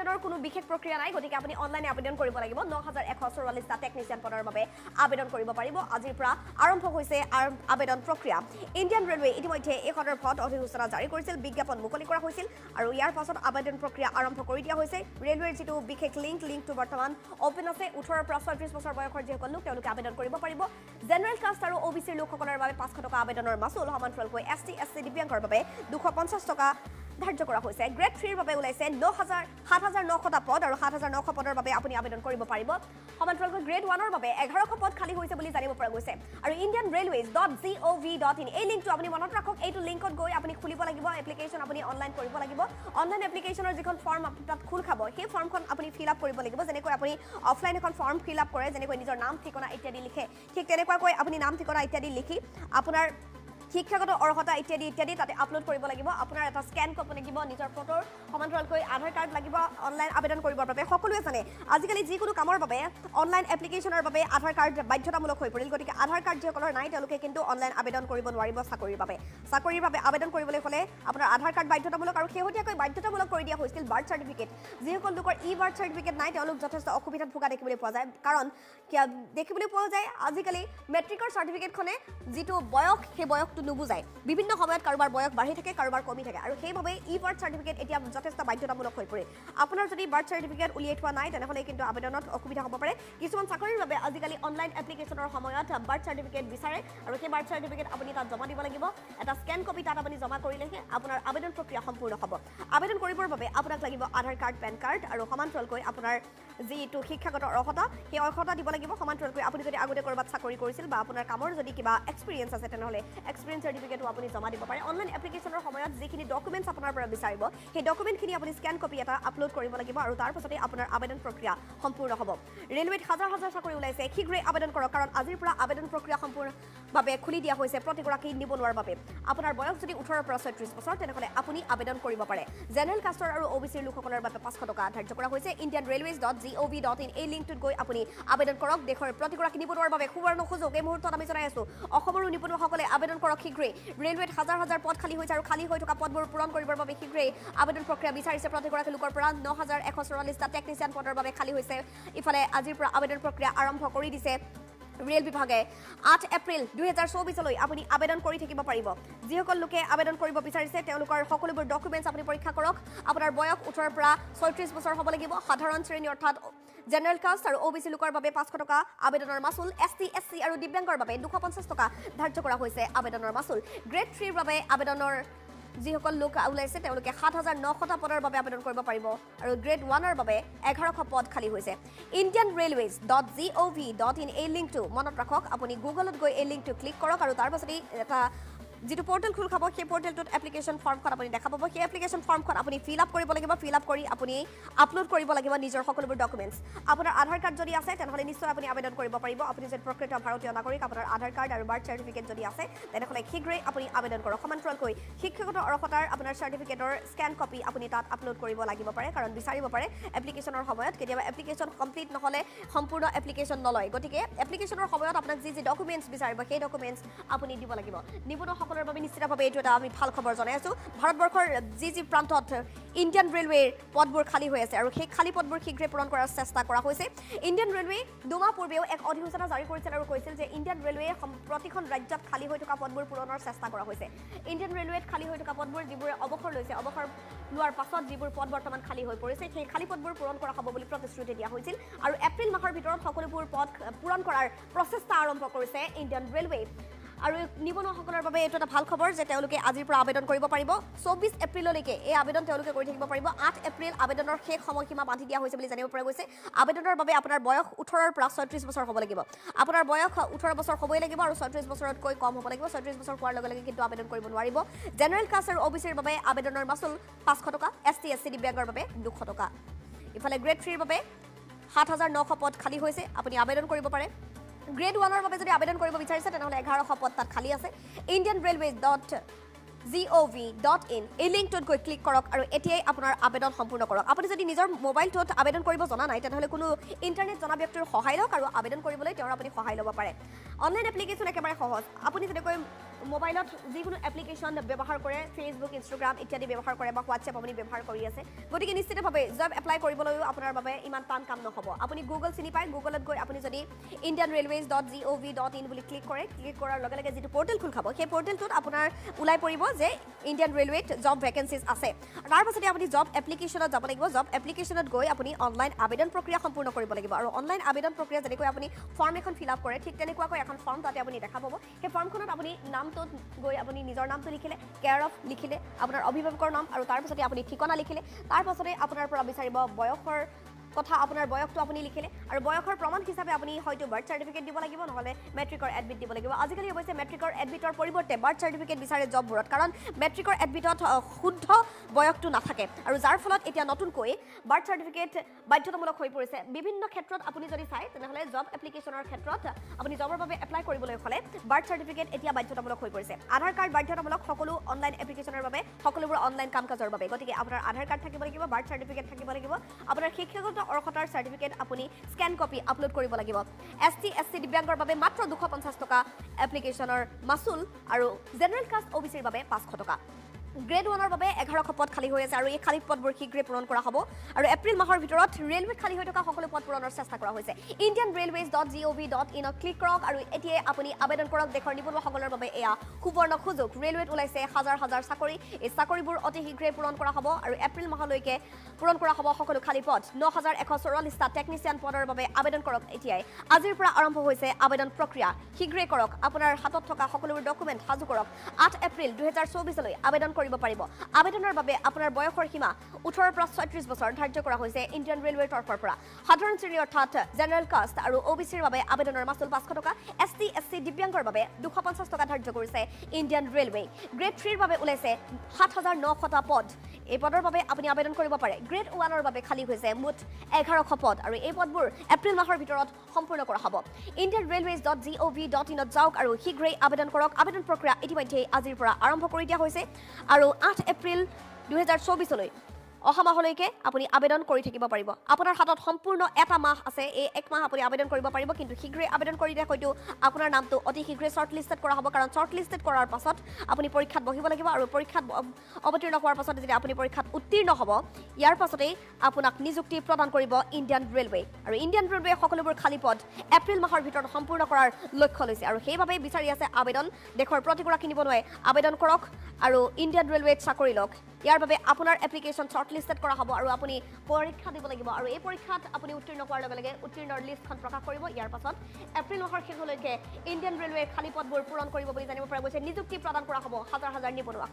আবেদনৰ কোনো বিশেষ প্ৰক্ৰিয়া নাই গতিকে আপুনি অনলাইনে আবেদন কৰিব লাগিব 9144টা টেকনিচিয়ান পদৰ বাবে আবেদন কৰিব পাৰিব আজিৰ পৰা আৰম্ভ হৈছে আবেদন প্ৰক্ৰিয়া ইণ্ডিয়ান ৰেলৱে ইতিমধ্যে এই সন্দৰ্ভত অধিসূচনা জাৰি কৰিছিল বিজ্ঞাপন মুকলি কৰা হৈছিল আৰু ইয়াৰ পাছত আবেদন প্ৰক্ৰিয়া আৰম্ভ কৰি দিয়া হৈছে ৰেলৱেৰ যেটো বিশেষ লিংকটো বৰ্তমান ওপেন আছে 18 পৰা 36 বছৰ বয়সৰ যিসকল লোক তেওঁলোকে আবেদন কৰিব পাৰিব জেনাৰেল কাষ্ট আৰু ওবিচিৰ লোকসকলৰ বাবে 500 টকা আবেদনৰ মাচুল সমান্তৰালকৈ এছটি এছচি দিব্যাংগৰ বাবে 250 টকা ধাৰ্য কৰা হৈছে গ্ৰেড 3 ৰ বাবে ওলাইছে 7900টা পদ আৰু 7900 পদৰ বাবে আপুনি আবেদন কৰিব পাৰিব সমান্তৰালকৈ গ্ৰেড 1 ৰ বাবে 1100 পদ খালী হৈছে বুলি জানিব পৰা গৈছে আৰু indianrailways.gov.in এই লিংকটো আপুনি মনত ৰাখক এইটো লিংকত গৈ আপুনি খুলিব লাগিব এপ্লিকেশন আপুনি অনলাইন কৰিব লাগিব অনলাইন এপ্লিকেশনৰ যিখন ফৰ্ম তাত খুল খাব সেই ফৰ্মখন আপুনি ফিল আপ কৰিব লাগিব যেনেকৈ আপুনি অফলাইন এখন ফৰ্ম ফিল আপ কৰে যেনেকৈ নিজৰ নাম ঠিকনা ইত্যাদি লিখে ঠিক তেনেকুৱাকৈ আপুনি নাম ঠিকনা ইত্যাদি লিখি আপোনাৰ শিক্ষাগত অৰ্হতা ইত্যাদি তাতে আপলোড কৰিব লাগিব আপোনাৰ এটা স্ক্যান কৰিব লাগিব নিজৰ ফটোৰ সমান্তৰালকৈ আধাৰ কাৰ্ড লাগিব অনলাইন আবেদন কৰিবৰ বাবে সকলোৱে জানে আজিকালি যিকোনো কামৰ বাবে অনলাইন এপ্লিকেশনৰ বাবে আধাৰ কাৰ্ড বাধ্যতামূলক হৈ পৰিল গতিকে আধাৰ কাৰ্ড যিসকলৰ নাই তেওঁলোকে কিন্তু অনলাইন আবেদন কৰিব নোৱাৰিব চাকৰিৰ বাবে আবেদন কৰিবলৈ হলে আপোনাৰ আধাৰ কাৰ্ড বাধ্যতামূলক আৰু শেহতীয়াকৈ বাধ্যতামূলক কৰি দিয়া হৈছিল বাৰ্থ চাৰ্টিফিকেট যিসকল লোকৰ বাৰ্থ চাৰ্টিফিকেট নাই তেওঁলোক যথেষ্ট অসুবিধাত ভোগা দেখিবলৈ পোৱা যায় কাৰণ দেখিবলৈ পোৱা যায় আজিকালি মেট্ৰিকৰ চাৰ্টিফিকেটখনে যিটো বয়স সেই বয়সটো নুবুজায় বিভিন্ন সময়ত কাৰোবাৰ বয়স বাঢ়ি থাকে কাৰোবাৰ কমি থাকে আৰু সেইভাবে বাৰ্থ চাৰ্টিফিকেট এতিয়া যথেষ্ট বাধ্যতামূলক হৈ পৰে আপোনাৰ যদি বাৰ্থ চাৰ্টিফিকেট উলিয়াই থোৱা নাই তেনেহলে কিন্তু আবেদনত অসুবিধা হ'ব পাৰে কিছুমান চাকৰিৰ বাবে আজিকালি অনলাইন এপ্লিকেশনৰ সময়ত বাৰ্থ চাৰ্টিফিকেট বিচাৰে আৰু সেই বাৰ্থ চাৰ্টিফিকেট আপুনি তাত জমা দিব লাগিব এটা স্ক্যান কপি তাত আপুনি জমা কৰিলেহে আপোনাৰ আবেদন প্ৰক্ৰিয়া সম্পূৰ্ণ হ'ব আবেদন কৰিবৰ বাবে আপোনাক লাগিব আধাৰ কাৰ্ড পেন কাৰ্ড আৰু সমান্তৰালকৈ আপোনাৰ যিটো শিক্ষাগত অৰ্হতা সেই অৰ্হতা দিব লাগিব সমান্তৰালকৈ আপুনি যদি আগতে কৰবাত চাকৰি কৰিছিল বা আপোনাৰ কামৰ যদি কিবা এক্সপেৰিয়েন্স আছে তেনেহলে এক্সপেৰিয়েন্স সাৰ্টিফিকেটও আপুনি জমা দিব পাৰে অনলাইন এপ্লিকেশনৰ সময়ত যিখিনি ডকুমেন্টছ আপোনাৰ পৰা বিচাৰিব সেই ডকুমেন্টখিনি আপুনি স্ক্যান কপি এটা আপলোড কৰিব লাগিব আৰু তাৰ পাছতে আপোনাৰ আবেদন প্ৰক্ৰিয়া সম্পূৰ্ণ হ'ব ৰেলৱেত হাজাৰ হাজাৰ চাকৰি ওলাইছে শীঘ্ৰে আবেদন কৰক কাৰণ আজিৰ পৰা আবেদন প্ৰক্ৰিয়া সম্পূৰ্ণভাৱে খুলি দিয়া হৈছে প্ৰতিগৰাকী নিবনুৱাৰ বাবে আপোনাৰ বয়স যদি 18 পৰা 36 বছৰ তেনেহলে আপুনি আবেদন কৰিব পাৰে জেনাৰেল কাষ্টৰ আৰু ওবিচিৰ লোকসকলৰ বাবে 500 টকা ধাৰ্য কৰা হৈছে indianrailways.gov.in এই লিংকটোত গৈ আপুনি আবেদন কৰক দেশৰ প্ৰতিগৰাকী নিবনুৱাৰ বাবে সুবৰ্ণ সুযোগ এই মুহূৰ্তত আমি জনাই আছো অসমৰ নিবনুৱাসকলে আবেদন কৰক শীঘ্ৰে ৰেলৱেত হাজাৰ হাজাৰ পদ খালী হৈছে আৰু খালী হৈ থকা পদবোৰ পূৰণ কৰিবৰ বাবে শীঘ্ৰে আবেদন প্ৰক্ৰিয়া বিচাৰিছে প্ৰতিগৰাকী লোকৰ পৰা 9144টা টেকনিচিয়ান পদৰ বাবে খালী হৈছে ইফালে আজিৰ পৰা আবেদন প্ৰক্ৰিয়া আৰম্ভ কৰি দিছে ৰেল বিভাগে 8 এপ্ৰিল 2024 লৈ আপুনি আবেদন কৰি থাকিব পাৰিব যিসকল লোকে আবেদন কৰিব বিচাৰিছে তেওঁলোকৰ সকলোবোৰ ডকুমেন্টছ আপুনি পৰীক্ষা কৰক আপোনাৰ বয়স 18 পৰা 36 বছৰ হ'ব লাগিব সাধাৰণ শ্ৰেণী অৰ্থাৎ জেনাৰেল কাষ্ট আৰু ওবিচি লোকৰ বাবে 500 টকা আবেদনৰ মাচুল এছটি এছচি আৰু দিব্যাংগৰ বাবে 250 টকা ধাৰ্য কৰা হৈছে আবেদনৰ মাচুল গ্ৰেড 3 ৰ বাবে আবেদনৰ যিসকল লোক ওলাইছে তেওঁলোকে 7900টা পদৰ বাবে আবেদন কৰিব পাৰিব আৰু গ্ৰেড 1 ৰ বাবে 1100 পদ খালী হৈছে indianrailways.gov.in এই লিংকটো মনত ৰাখক আপুনি গুগলত গৈ এই লিংকটো ক্লিক কৰক আৰু তাৰ পাছতে এটা যেটো পোৰ্টেল খুল খাব সেই পোৰ্টেলটোত এপ্লিকেশন ফৰ্মখন আপুনি দেখা পাব সেই এপ্লিকেশন ফৰ্মখন আপুনি ফিল আপ কৰিব লাগিব ফিল আপ কৰি আপুনি আপলোড কৰিব লাগিব নিজৰ সকলোবোৰ ডকুমেন্টছ আপোনাৰ আধাৰ কাৰ্ড যদি আছে তেনেহলে নিশ্চয় আপুনি আবেদন কৰিব পাৰিব আপুনি যদি প্ৰকৃত ভাৰতীয় নাগৰিক আপোনাৰ আধাৰ কাৰ্ড আৰু বাৰ্থ চাৰ্টিফিকেট যদি আছে তেনেহলে শীঘ্ৰে আপুনি আবেদন কৰক সমান্তৰালকৈ শিক্ষাগত অৰ্হতাৰ আপোনাৰ চাৰ্টিফিকেটৰ স্ক্যান কপি আপুনি তাত আপলোড কৰিব লাগিব পাৰে কাৰণ বিচাৰিব পাৰে এপ্লিকেশনৰ সময়ত কেতিয়াবা এপ্লিকেশন কমপ্লিট নহলে সম্পূৰ্ণ এপ্লিকেশন নলয় গতিকে এপ্লিকেশনৰ সময়ত আপোনাক যি ডকুমেন্টছ বিচাৰিব সেই ডকুমেন্টছ আপুনি দিব লাগিব নিবনুৱা সকলৰ বাবে নিশ্চিতভাৱে এইটো এটা আমি ভাল খবৰ জনাই আছো ভাৰতবৰ্ষৰ যি প্ৰান্তত ইণ্ডিয়ান ৰেলৱেৰ পদবোৰ খালী হৈ আছে আৰু সেই খালী পদবোৰ শীঘ্ৰে পূৰণ কৰাৰ চেষ্টা কৰা হৈছে ইণ্ডিয়ান ৰেলৱে দুমাহ পূৰ্বেও এক অধিসূচনা জাৰি কৰিছিল আৰু কৈছিল যে ইণ্ডিয়ান ৰেলৱে প্ৰতিখন ৰাজ্যত খালী হৈ থকা পদবোৰ পূৰণৰ চেষ্টা কৰা হৈছে ইণ্ডিয়ান ৰেলৱেত খালী হৈ থকা পদবোৰ যিবোৰ অৱসৰ লৈছে অৱসৰ লোৱাৰ পাছত যিবোৰ পদ বৰ্তমান খালী হৈ পৰিছে সেই খালী পদবোৰ পূৰণ কৰা হ'ব বুলি প্ৰতিশ্ৰুতি দিয়া হৈছিল আৰু এপ্ৰিল মাহৰ ভিতৰত সকলোবোৰ পদ পূৰণ কৰাৰ প্ৰচেষ্টা আৰম্ভ কৰিছে ইণ্ডিয়ান ৰেলৱে আৰু নিবনুৱাসকলৰ বাবে এইটো এটা ভাল খবৰ যে তেওঁলোকে আজিৰ পৰা আবেদন কৰিব পাৰিব 24 এপ্ৰিললৈকে এই আবেদন তেওঁলোকে কৰি থাকিব পাৰিব 8 এপ্ৰিল আবেদনৰ শেষ সময়সীমা বান্ধি দিয়া হৈছে বুলি জানিব পৰা গৈছে আবেদনৰ বাবে আপোনাৰ বয়স 18 পৰা 36 বছৰ হ'ব লাগিব আপোনাৰ বয়স 18 বছৰ হ'বই লাগিব আৰু 36 বছৰতকৈ কম হ'ব লাগিব 36 বছৰ হোৱাৰ লগে লগে কিন্তু আবেদন কৰিব নোৱাৰিব জেনাৰেল কাষ্ট আৰু ওবিচিৰ বাবে আবেদনৰ মাচুল 500 টকা এছটি এছচি দিব্যাংগৰ বাবে 200 টকা ইফালে গ্ৰেড 3 ৰ বাবে 7900 পদ খালী হৈছে আপুনি আবেদন কৰিব পাৰে গ্ৰেড 1 ৰ বাবে যদি আবেদন কৰিব বিচাৰিছে তেনেহলে 1100 পদ তাত খালী আছে indianrailways.gov.in এই লিংকটোত গৈ ক্লিক কৰক আৰু এতিয়াই আপোনাৰ আবেদন সম্পূৰ্ণ কৰক আপুনি যদি নিজৰ মোবাইলটোত আবেদন কৰিব জনা নাই তেনেহলে কোনো ইন্টাৰনেট জনা ব্যক্তিৰ সহায় লওক আৰু আবেদন কৰিবলৈ তেওঁৰ আপুনি সহায় ল'ব পাৰে অনলাইন এপ্লিকেশন একেবাৰে সহজ আপুনি যেনেকৈ মোবাইলত যিকোনো এপ্লিকেশ্যন ব্যৱহাৰ কৰে ফেচবুক ইনষ্টাগ্ৰাম ইত্যাদি ব্যৱহাৰ কৰে বা হোৱাটছএপ আপুনি ব্যৱহাৰ কৰি আছে গতিকে নিশ্চিতভাৱে জব এপ্লাই কৰিবলৈও আপোনাৰ বাবে ইমান টান কাম নহ'ব আপুনি গুগল চিনি পায় গুগলত গৈ আপুনি যদি indianrailways.gov.in বুলি ক্লিক কৰাৰ লগে লগে যিটো পৰ্টেল খোল খাব সেই পৰ্টেলটোত আপোনাৰ ওলাই পৰিব যে ইণ্ডিয়ান ৰেলৱেত জব ভেকেঞ্চিজ আছে তাৰ পাছতে আপুনি জব এপ্লিকেশ্যনত যাব লাগিব জব এপ্লিকেশ্যনত গৈ আপুনি অনলাইন আবেদন প্ৰক্ৰিয়া সম্পূৰ্ণ কৰিব লাগিব আৰু অনলাইন আবেদন প্ৰক্ৰিয়া যেনেকৈ আপুনি ফৰ্ম এখন ফিল আপ কৰে ঠিক তেনেকুৱাকৈ এখন ফৰ্ম তাতে আপুনি দেখা পাব সেই ফৰ্মখনত আপুনি নামটোত গৈ আপুনি নিজৰ নামটো লিখিলে কেয়াৰ অফ লিখিলে আপোনাৰ অভিভাৱকৰ নাম আৰু তাৰ পাছতে আপুনি ঠিকনা লিখিলে তাৰ পাছতে আপোনাৰ পৰা বিচাৰিব বয়সৰ কথা আপোনাৰ বয়সটো আপুনি লিখিলে আৰু বয়সৰ প্ৰমাণ হিচাপে আপুনি হয়তো বাৰ্থ চাৰ্টিফিকেট দিব লাগিব নহলে মেট্ৰিকৰ এডমিট দিব লাগিব আজিকালি অৱশ্যে মেট্ৰিকৰ এডমিটৰ পৰিৱৰ্তে বাৰ্থ চাৰ্টিফিকেট বিচাৰে জববোৰত কাৰণ মেট্ৰিকৰ এডমিটত শুদ্ধ বয়সটো নাথাকে আৰু যাৰ ফলত এতিয়া নতুনকৈ বাৰ্থ চাৰ্টিফিকেট বাধ্যতামূলক হৈ পৰিছে বিভিন্ন ক্ষেত্ৰত আপুনি যদি চাই তেনেহলে জব এপ্লিকেশ্যনৰ ক্ষেত্ৰত আপুনি জবৰ বাবে এপ্লাই কৰিবলৈ হ'লে বাৰ্থ চাৰ্টিফিকেট এতিয়া বাধ্যতামূলক হৈ পৰিছে আধাৰ কাৰ্ড বাধ্যতামূলক সকলো অনলাইন এপ্লিকেশ্যনৰ বাবে সকলোবোৰ অনলাইন কাম কাজৰ বাবে গতিকে আপোনাৰ আধাৰ কাৰ্ড থাকিব লাগিব বাৰ্থ চাৰ্টিফিকেট থাকিব লাগিব আপোনাৰ শিক্ষাগত অৰ্হতাৰ চাৰ্টিফিকেট আপুনি স্কেন কপি আপলোড কৰিব লাগিব এছটি এছচি দিব্যাংগৰ বাবে মাত্ৰ 250 টকা এপ্লিকেশ্যনৰ মাচুল আৰু জেনেৰেল কাষ্ট OBCৰ বাবে 500 টকা গ্ৰেড 1ৰ বাবে 1100 পদ খালী হৈ আছে আৰু এই খালী পদবোৰ শীঘ্ৰে পূৰণ কৰা হ'ব আৰু এপ্ৰিল মাহৰ ভিতৰত ৰেলৱেত খালী হৈ থকা সকলো পদ পূৰণৰ চেষ্টা কৰা হৈছে indianrailways.gov.in ক্লিক কৰক আৰু এতিয়া আপুনি আবেদন কৰক দেশৰ নিবনুৱাসকলৰ বাবে এয়া সুবৰ্ণ সুযোগ ৰেলৱেত ওলাইছে হাজাৰ হাজাৰ চাকৰি এই চাকৰিবোৰ অতি শীঘ্ৰে পূৰণ কৰা হ'ব আৰু এপ্ৰিল মাহলৈকে পূৰণ কৰা হ'ব সকলো খালী পদ 9144টা টেকনিচিয়ান পদৰ বাবে আবেদন কৰক এতিয়াই আজিৰ পৰা আৰম্ভ হৈছে আবেদন প্ৰক্ৰিয়া শীঘ্ৰে কৰক আপোনাৰ হাতত থকা সকলোবোৰ ডকুমেণ্ট সাজু কৰক 8 এপ্ৰিল 2024 লৈ আবেদন কৰিব পাৰিব আবেদনৰ বাবে আপোনাৰ বয়সৰ সীমা 18 পৰা 36 বছৰ ধাৰ্য কৰা হৈছে ইণ্ডিয়ান ৰেলৱেৰ তৰফৰ পৰা সাধাৰণ শ্ৰেণী অৰ্থাৎ জেনেৰেল কাষ্ট আৰু OBCৰ বাবে আবেদনৰ মাচুল 500 টকা এছটি এছচি দিব্যাংগৰ বাবে 250 টকা ধাৰ্য কৰিছে ইণ্ডিয়ান ৰেলৱে গ্ৰেড 3ৰ বাবে ওলাইছে 7900টা পদ এই পদৰ বাবে আপুনি আবেদন কৰিব পাৰে গ্ৰেড 1ৰ বাবে খালী হৈছে মুঠ 1100 পদ আৰু এই পদবোৰ এপ্ৰিল মাহৰ ভিতৰত সম্পূৰ্ণ কৰা হ'ব indianrailways.gov.in যাওক আৰু শীঘ্ৰেই আবেদন কৰক আবেদন প্ৰক্ৰিয়া ইতিমধ্যে আজিৰ পৰা আৰম্ভ কৰি দিয়া হৈছে আৰু 8 এপ্ৰিল 2024 লৈ অহা মাহলৈকে আপুনি আবেদন কৰি থাকিব পাৰিব আপোনাৰ হাতত সম্পূৰ্ণ এটা মাহ আছে এই এক মাহ আপুনি আবেদন কৰিব পাৰিব কিন্তু শীঘ্ৰে আবেদন কৰি দিয়া হয়তো আপোনাৰ নামটো অতি শীঘ্ৰে শৰ্ট লিষ্টেড কৰা হ'ব কাৰণ শৰ্ট লিষ্টেড কৰাৰ পাছত আপুনি পৰীক্ষাত বহিব লাগিব আৰু পৰীক্ষাত অৱতীৰ্ণ হোৱাৰ পাছত যদি আপুনি পৰীক্ষাত উত্তীৰ্ণ হ'ব ইয়াৰ পাছতেই আপোনাক নিযুক্তি প্ৰদান কৰিব ইণ্ডিয়ান ৰেলৱে আৰু ইণ্ডিয়ান ৰেলৱে সকলোবোৰ খালী পদ এপ্ৰিল মাহৰ ভিতৰত সম্পূৰ্ণ কৰাৰ লক্ষ্য লৈছে আৰু সেইবাবে বিচাৰি আছে আবেদন দেশৰ প্ৰতিগৰাকী নিবনুৱাই আবেদন কৰক আৰু ইণ্ডিয়ান ৰেলৱেত চাকৰি লওক ইয়াৰ বাবে আপোনাৰ এপ্লিকেশ্যন শৰ্ট লিষ্টেড কৰা হ'ব আৰু আপুনি পৰীক্ষা দিব লাগিব আৰু এই পৰীক্ষাত আপুনি উত্তীৰ্ণ হোৱাৰ লগে লগে উত্তীৰ্ণৰ লিষ্টখন প্ৰকাশ কৰিব ইয়াৰ পাছত এপ্ৰিল মাহৰ শেষলৈকে ইণ্ডিয়ান ৰেলৱে খালী পদবোৰ পূৰণ কৰিব বুলি জানিব পৰা গৈছে নিযুক্তি প্ৰদান কৰা হ'ব হাজাৰ হাজাৰ নিবনুৱাক